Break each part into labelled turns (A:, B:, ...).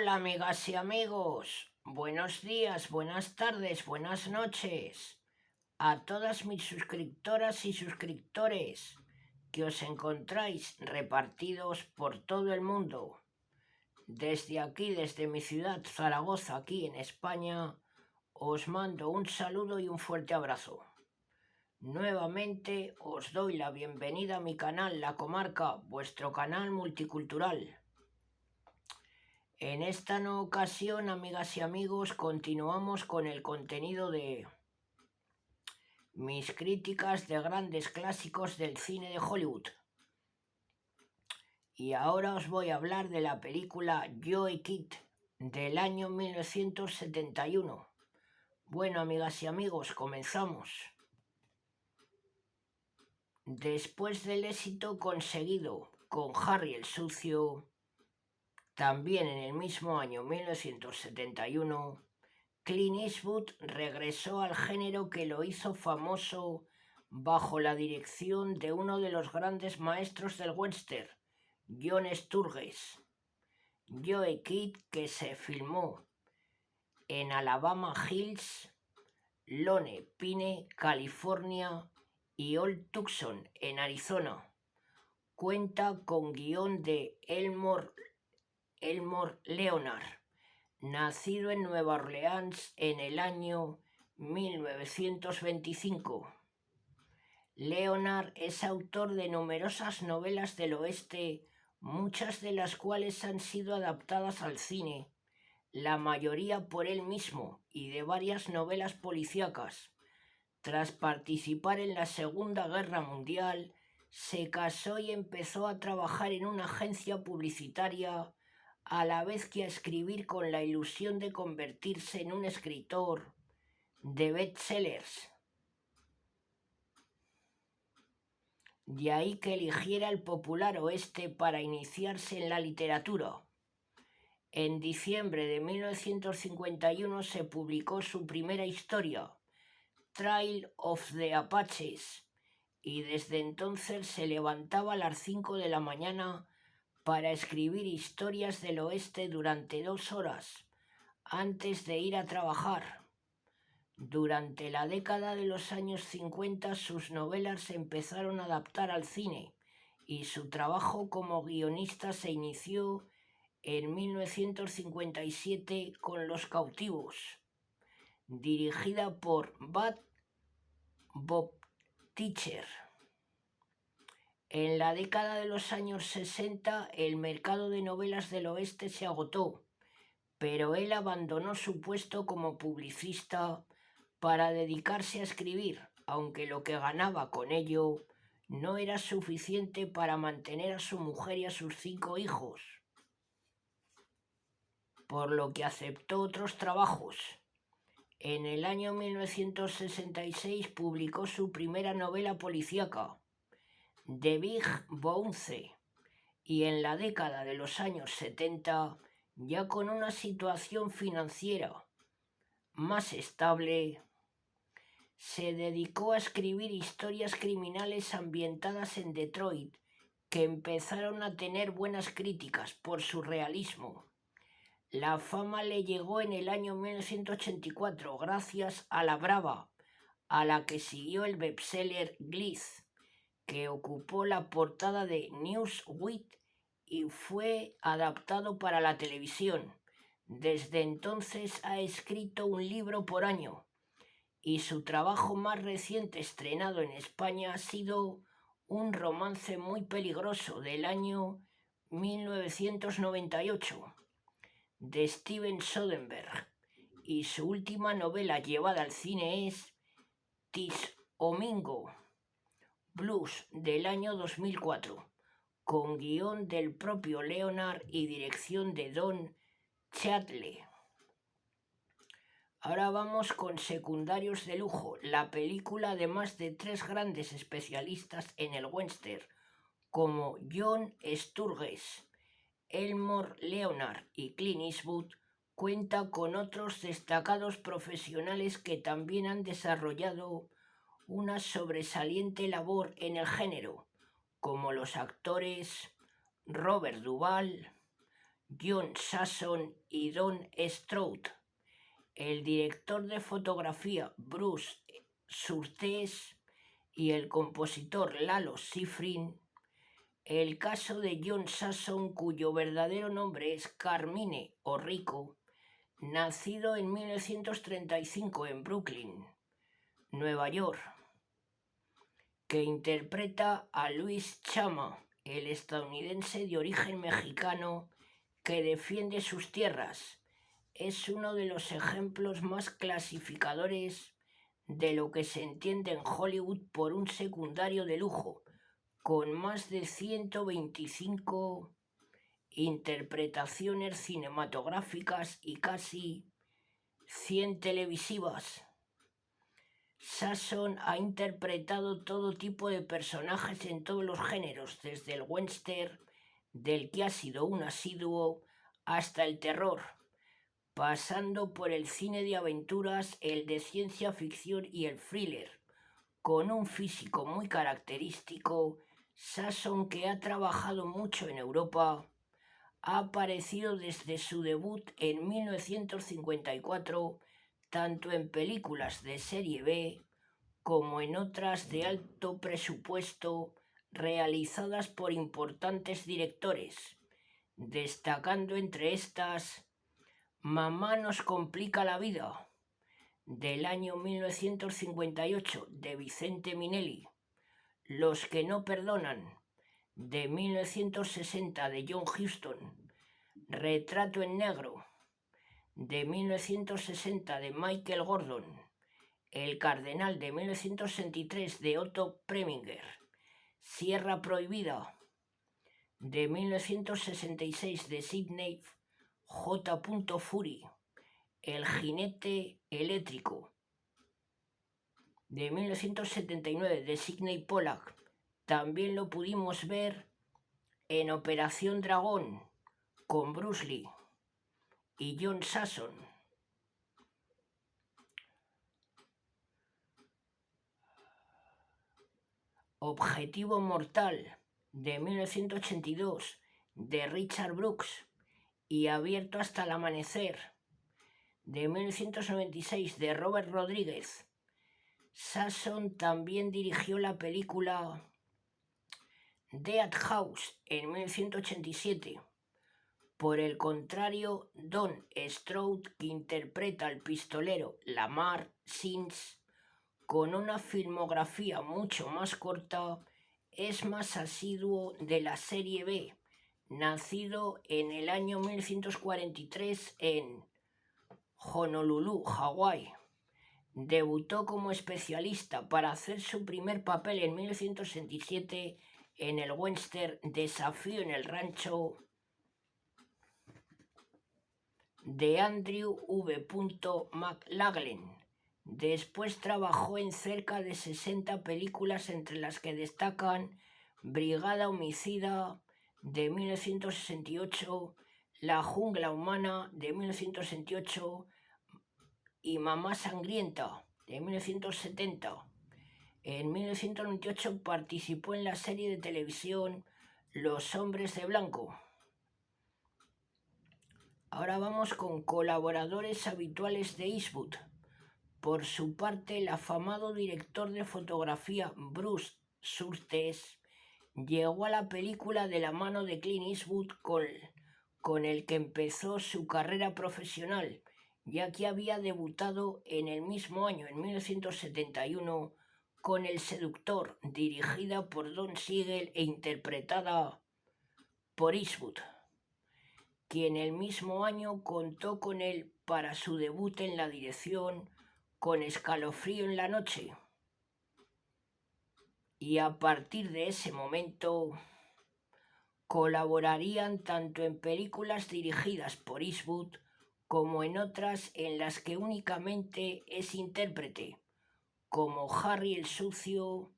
A: Hola amigas y amigos, buenos días, buenas tardes, buenas noches a todas mis suscriptoras y suscriptores que os encontráis repartidos por todo el mundo. Desde aquí, desde mi ciudad Zaragoza, aquí en España, os mando un saludo y un fuerte abrazo. Nuevamente os doy la bienvenida a mi canal La Comarca, vuestro canal multicultural. En esta ocasión, amigas y amigos, continuamos con el contenido de mis críticas de grandes clásicos del cine de Hollywood. Y ahora os voy a hablar de la película Joe Kidd del año 1971. Bueno, amigas y amigos, comenzamos. Después del éxito conseguido con Harry el Sucio, también en el mismo año 1971, Clint Eastwood regresó al género que lo hizo famoso bajo la dirección de uno de los grandes maestros del western, John Sturges. Joe Kidd, que se filmó en Alabama Hills, Lone Pine, California y Old Tucson, en Arizona, cuenta con guión de Elmore Leonard, nacido en Nueva Orleans en el año 1925. Leonard es autor de numerosas novelas del oeste, muchas de las cuales han sido adaptadas al cine, la mayoría por él mismo, y de varias novelas policíacas. Tras participar en la Segunda Guerra Mundial, se casó y empezó a trabajar en una agencia publicitaria, a la vez que a escribir con la ilusión de convertirse en un escritor de bestsellers. De ahí que eligiera el popular oeste para iniciarse en la literatura. En diciembre de 1951 se publicó su primera historia, Trail of the Apaches, y desde entonces se levantaba a las 5 de la mañana para escribir historias del oeste durante 2 horas, antes de ir a trabajar. Durante la década de los años 50 sus novelas se empezaron a adaptar al cine y su trabajo como guionista se inició en 1957 con Los Cautivos, dirigida por Bob Teacher. En la década de los años 60 el mercado de novelas del oeste se agotó, pero él abandonó su puesto como publicista para dedicarse a escribir, aunque lo que ganaba con ello no era suficiente para mantener a su mujer y a sus 5 hijos, por lo que aceptó otros trabajos. En el año 1966 publicó su primera novela policíaca, The Big Bounce, y en la década de los años 70, ya con una situación financiera más estable, se dedicó a escribir historias criminales ambientadas en Detroit, que empezaron a tener buenas críticas por su realismo. La fama le llegó en el año 1984 gracias a La Brava, a la que siguió el bestseller Gliss, que ocupó la portada de Newsweek y fue adaptado para la televisión. Desde entonces ha escrito un libro por año, y su trabajo más reciente estrenado en España ha sido Un romance muy peligroso del año 1998 de Steven Soderbergh, y su última novela llevada al cine es Tishomingo Blues del año 2004, con guión del propio Leonard y dirección de Don Cheadle. Ahora vamos con Secundarios de lujo, la película de más de 3 grandes especialistas en el western, como John Sturges, Elmore Leonard y Clint Eastwood. Cuenta con otros destacados profesionales que también han desarrollado una sobresaliente labor en el género, como los actores Robert Duvall, John Sasson y Don Stroud, el director de fotografía Bruce Surtees y el compositor Lalo Schifrin. El caso de John Sasson, cuyo verdadero nombre es Carmine Orrico, nacido en 1935 en Brooklyn, Nueva York, que interpreta a Luis Chama, el estadounidense de origen mexicano que defiende sus tierras. Es uno de los ejemplos más clasificadores de lo que se entiende en Hollywood por un secundario de lujo, con más de 125 interpretaciones cinematográficas y casi 100 televisivas. Sasson ha interpretado todo tipo de personajes en todos los géneros, desde el western, del que ha sido un asiduo, hasta el terror, pasando por el cine de aventuras, el de ciencia ficción y el thriller. Con un físico muy característico, Sasson, que ha trabajado mucho en Europa, ha aparecido desde su debut en 1954 tanto en películas de serie B como en otras de alto presupuesto realizadas por importantes directores, destacando entre estas Mamá nos complica la vida, del año 1958, de Vicente Minelli, Los que no perdonan, de 1960, de John Huston, Retrato en negro, de 1960, de Michael Gordon, El cardenal, de 1963, de Otto Preminger, Sierra prohibida, de 1966, de Sidney J. Fury, El jinete eléctrico, de 1979, de Sidney Pollack. También lo pudimos ver en Operación Dragón con Bruce Lee y John Sasson. Objetivo mortal, de 1982, de Richard Brooks, y Abierto hasta el amanecer, de 1996, de Robert Rodríguez. Sasson también dirigió la película Dead House en 1987. Por el contrario, Don Stroud, que interpreta al pistolero Lamar Sims, con una filmografía mucho más corta, es más asiduo de la serie B, nacido en el año 1943 en Honolulu, Hawái. Debutó como especialista para hacer su primer papel en 1967 en el western Desafío en el Rancho, de Andrew V. McLaglen. Después trabajó en cerca de 60 películas, entre las que destacan Brigada Homicida, de 1968, La jungla humana, de 1968, y Mamá sangrienta, de 1970. En 1998 participó en la serie de televisión Los hombres de blanco. Ahora vamos con colaboradores habituales de Eastwood. Por su parte, el afamado director de fotografía Bruce Surtees llegó a la película de la mano de Clint Eastwood, con el que empezó su carrera profesional, ya que había debutado en el mismo año, en 1971, con El seductor, dirigida por Don Siegel e interpretada por Eastwood, quien el mismo año contó con él para su debut en la dirección con Escalofrío en la noche. Y a partir de ese momento colaborarían tanto en películas dirigidas por Eastwood como en otras en las que únicamente es intérprete, como Harry el sucio,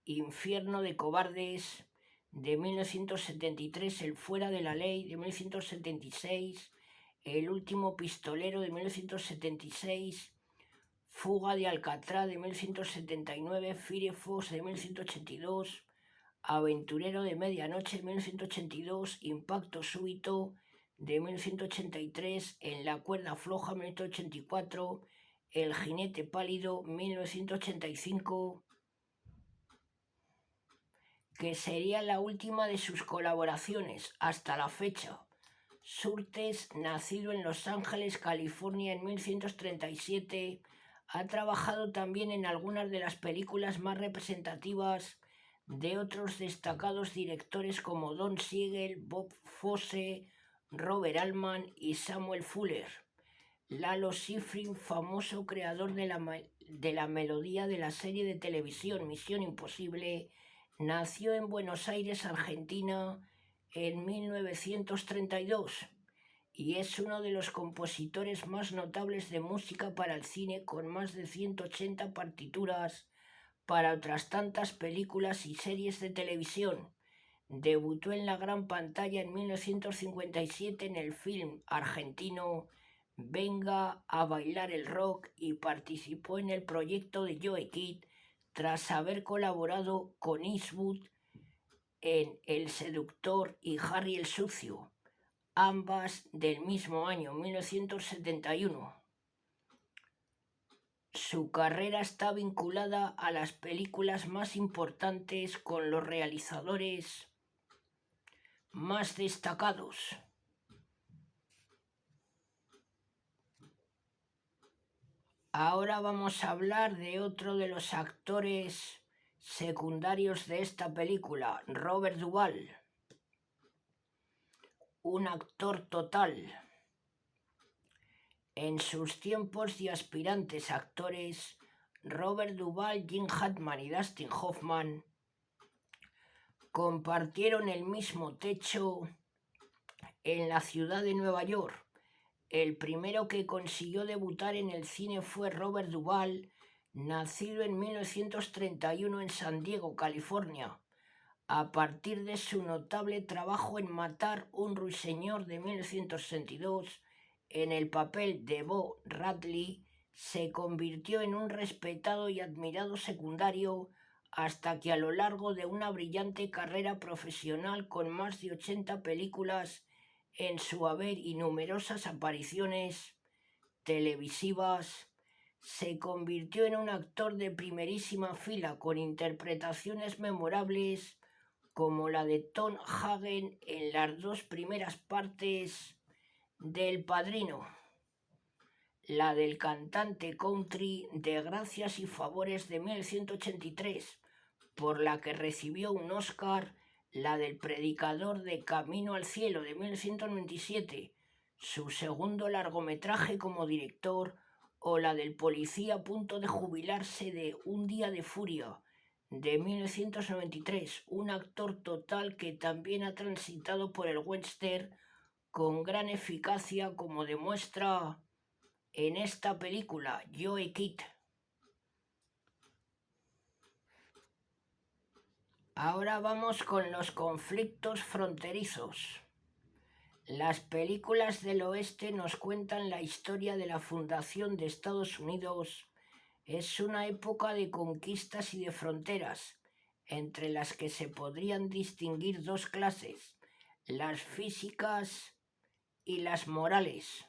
A: Infierno de cobardes, de 1973, El fuera de la ley, de 1976, El último pistolero, de 1976, Fuga de Alcatraz, de 1979, Firefox, de 1982, Aventurero de medianoche, de 1982, Impacto súbito, de 1983, En la cuerda floja 1984, El jinete pálido 1985, que sería la última de sus colaboraciones hasta la fecha. Surtees, nacido en Los Ángeles, California en 1937, ha trabajado también en algunas de las películas más representativas de otros destacados directores como Don Siegel, Bob Fosse, Robert Altman y Samuel Fuller. Lalo Schifrin, famoso creador de la melodía de la serie de televisión Misión Imposible, nació en Buenos Aires, Argentina, en 1932 y es uno de los compositores más notables de música para el cine, con más de 180 partituras para otras tantas películas y series de televisión. Debutó en la gran pantalla en 1957 en el film argentino Venga a bailar el rock y participó en el proyecto de Joe Kidd tras haber colaborado con Eastwood en El seductor y Harry el sucio, ambas del mismo año, 1971. Su carrera está vinculada a las películas más importantes con los realizadores más destacados. Ahora vamos a hablar de otro de los actores secundarios de esta película, Robert Duvall, un actor total. En sus tiempos de aspirantes actores, Robert Duvall, Gene Hackman y Dustin Hoffman compartieron el mismo techo en la ciudad de Nueva York. El primero que consiguió debutar en el cine fue Robert Duvall, nacido en 1931 en San Diego, California, a partir de su notable trabajo en Matar un ruiseñor de 1962. En el papel de Bo Radley, se convirtió en un respetado y admirado secundario hasta que a lo largo de una brillante carrera profesional con más de 80 películas en su haber y numerosas apariciones televisivas, se convirtió en un actor de primerísima fila con interpretaciones memorables como la de Tom Hagen en las dos primeras partes del Padrino, la del cantante country de Gracias y Favores de 1983, por la que recibió un Oscar, la del predicador de Camino al Cielo de 1997, su segundo largometraje como director, o la del policía a punto de jubilarse de Un día de furia de 1993, un actor total que también ha transitado por el western con gran eficacia, como demuestra en esta película Joe Kidd. Ahora vamos con los conflictos fronterizos. Las películas del oeste nos cuentan la historia de la fundación de Estados Unidos. Es una época de conquistas y de fronteras, entre las que se podrían distinguir dos clases, las físicas y las morales.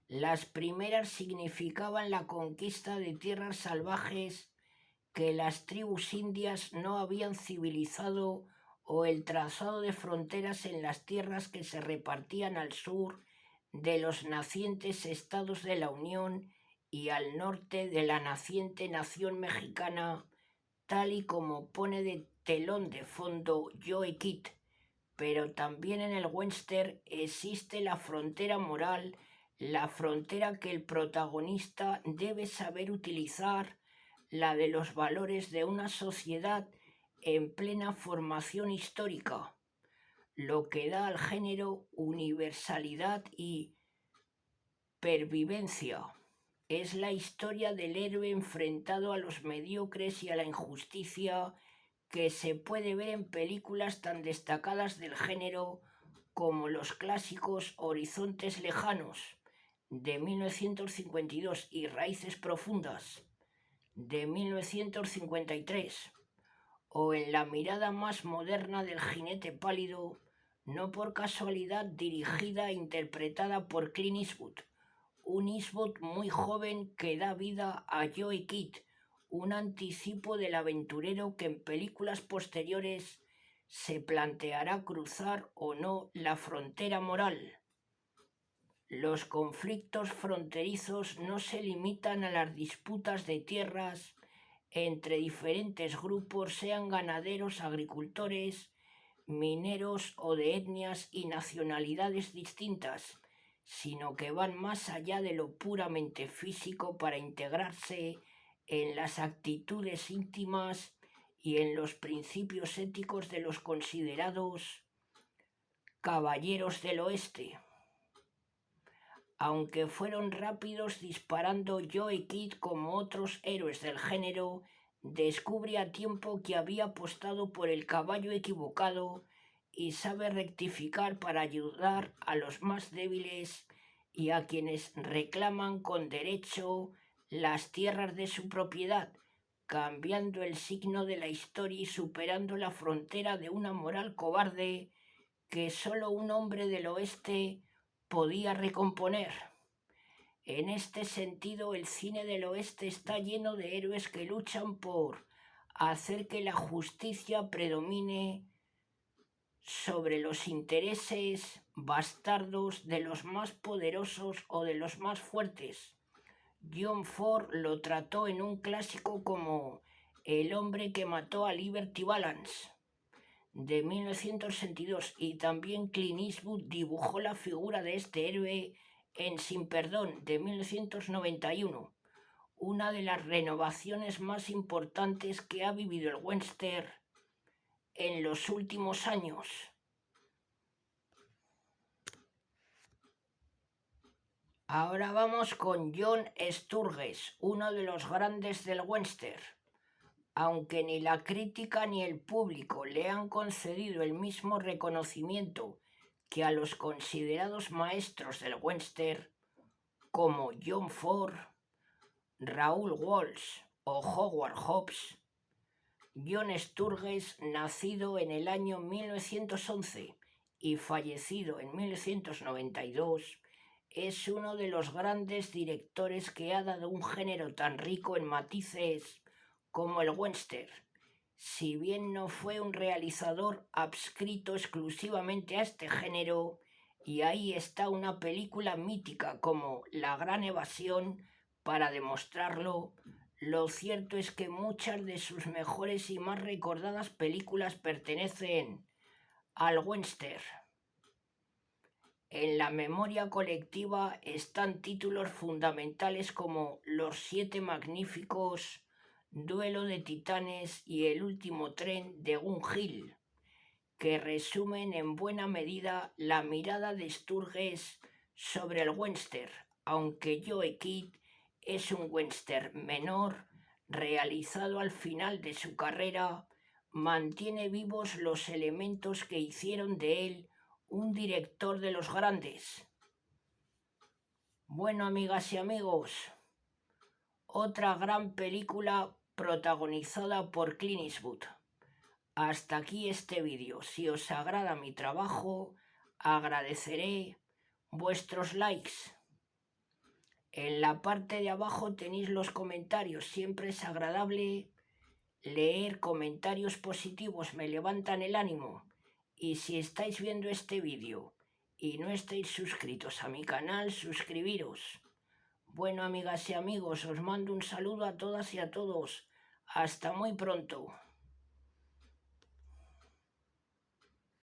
A: Las primeras significaban la conquista de tierras salvajes que las tribus indias no habían civilizado, o el trazado de fronteras en las tierras que se repartían al sur de los nacientes estados de la Unión y al norte de la naciente nación mexicana, tal y como pone de telón de fondo Joe Kidd. Pero también en el western existe la frontera moral, la frontera que el protagonista debe saber utilizar, la de los valores de una sociedad en plena formación histórica, lo que da al género universalidad y pervivencia. Es la historia del héroe enfrentado a los mediocres y a la injusticia, que se puede ver en películas tan destacadas del género como los clásicos Horizontes lejanos de 1952 y Raíces profundas de 1953, o en la mirada más moderna del jinete pálido no por casualidad dirigida e interpretada por Clint Eastwood, un Eastwood muy joven que da vida a Joe Kidd, un anticipo del aventurero que en películas posteriores se planteará cruzar o no la frontera moral. Los conflictos fronterizos no se limitan a las disputas de tierras entre diferentes grupos, sean ganaderos, agricultores, mineros o de etnias y nacionalidades distintas, sino que van más allá de lo puramente físico para integrarse en las actitudes íntimas y en los principios éticos de los considerados caballeros del oeste. Aunque fueron rápidos disparando, Joe Kidd, como otros héroes del género, descubre a tiempo que había apostado por el caballo equivocado y sabe rectificar para ayudar a los más débiles y a quienes reclaman con derecho las tierras de su propiedad, cambiando el signo de la historia y superando la frontera de una moral cobarde que solo un hombre del oeste podía recomponer. En este sentido, el cine del oeste está lleno de héroes que luchan por hacer que la justicia predomine sobre los intereses bastardos de los más poderosos o de los más fuertes. John Ford lo trató en un clásico como El hombre que mató a Liberty Balance, de 1962, y también Clint Eastwood dibujó la figura de este héroe en Sin Perdón, de 1991, una de las renovaciones más importantes que ha vivido el western en los últimos años. Ahora vamos con John Sturges, uno de los grandes del western. Aunque ni la crítica ni el público le han concedido el mismo reconocimiento que a los considerados maestros del western, como John Ford, Raoul Walsh o Howard Hawks, John Sturges, nacido en el año 1911 y fallecido en 1992, es uno de los grandes directores que ha dado un género tan rico en matices como el western. Si bien no fue un realizador adscrito exclusivamente a este género, y ahí está una película mítica como La Gran Evasión para demostrarlo, lo cierto es que muchas de sus mejores y más recordadas películas pertenecen al western. En la memoria colectiva están títulos fundamentales como Los Siete Magníficos, Duelo de Titanes y El Último Tren de Gun Hill, que resumen en buena medida la mirada de Sturges sobre el western, aunque Joe Kidd es un western menor realizado al final de su carrera, mantiene vivos los elementos que hicieron de él un director de los grandes. Bueno, amigas y amigos, otra gran película protagonizada por Clint Eastwood. Hasta aquí este vídeo. Si os agrada mi trabajo, agradeceré vuestros likes. En la parte de abajo tenéis los comentarios. Siempre es agradable leer comentarios positivos, me levantan el ánimo. Y si estáis viendo este vídeo y no estáis suscritos a mi canal, suscribiros. Bueno, amigas y amigos, os mando un saludo a todas y a todos. Hasta muy pronto.